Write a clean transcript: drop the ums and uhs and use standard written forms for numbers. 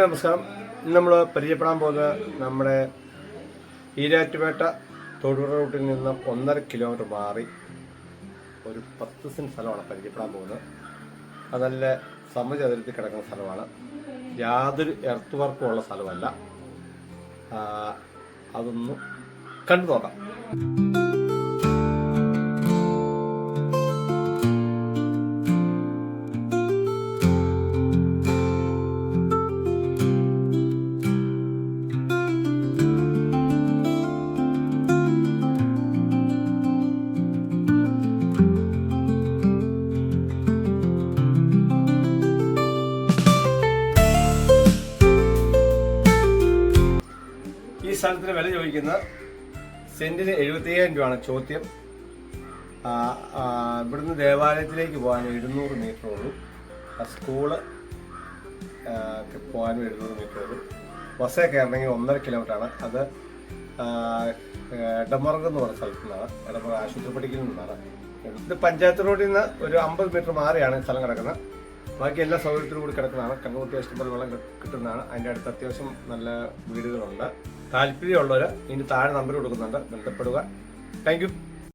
നമസ്കാരം. ഇന്ന് നമ്മൾ പരിചയപ്പെടാൻ പോകുന്നത് നമ്മുടെ ഈരാറ്റുപേട്ട തൊടുപുഴ റൂട്ടിൽ നിന്ന് 1.5 കിലോമീറ്റർ മാറി ഒരു 10 സെന്റ് സ്ഥലമാണ് പരിചയപ്പെടാൻ പോകുന്നത്. അത് നല്ല സമചതുരത്തിൽ കിടക്കുന്ന സ്ഥലമാണ്. യാതൊരു എർത്ത് വർക്കും ഉള്ള സ്ഥലമല്ല. അതൊന്ന് കണ്ടു നോക്കാം. ഈ സ്ഥലത്തിന് വില ചോദിക്കുന്നത് സെന്റിന് 75,000 രൂപയാണ് ചോദ്യം. ഇവിടുന്ന് ദേവാലയത്തിലേക്ക് പോകാൻ 700 മീറ്റർ ഉള്ളൂ. സ്കൂള് പോകാനും 700 മീറ്റർ ഉള്ളൂ. ബസ്സേ കയറണമെങ്കിൽ 1.5 കിലോമീറ്റർ ആണ്. അത് എടമറുക് എന്ന് പറഞ്ഞ സ്ഥലത്തു നിന്നാണ്, എടമറുക് ആശുപത്രി പടിക്കലിൽ നിന്നാണ്. ഇത് പഞ്ചായത്ത് റോഡിൽ നിന്ന് ഒരു 50 മീറ്റർ മാറിയാണ് സ്ഥലം കിടക്കുന്നത്. ബാക്കി എല്ലാ സൗകര്യത്തിലും കൂടി കിടക്കുന്നതാണ്. കണ്ണൂർ ഇഷ്ടംപോലെ വെള്ളം കിട്ടുന്നതാണ്. അതിൻ്റെ അടുത്ത് അത്യാവശ്യം നല്ല വീടുകളുണ്ട്. താല്പര്യമുള്ളവർ ഇതിന് താഴെ നമ്പർ കൊടുക്കുന്നുണ്ട്, ബന്ധപ്പെടുക. Thank you.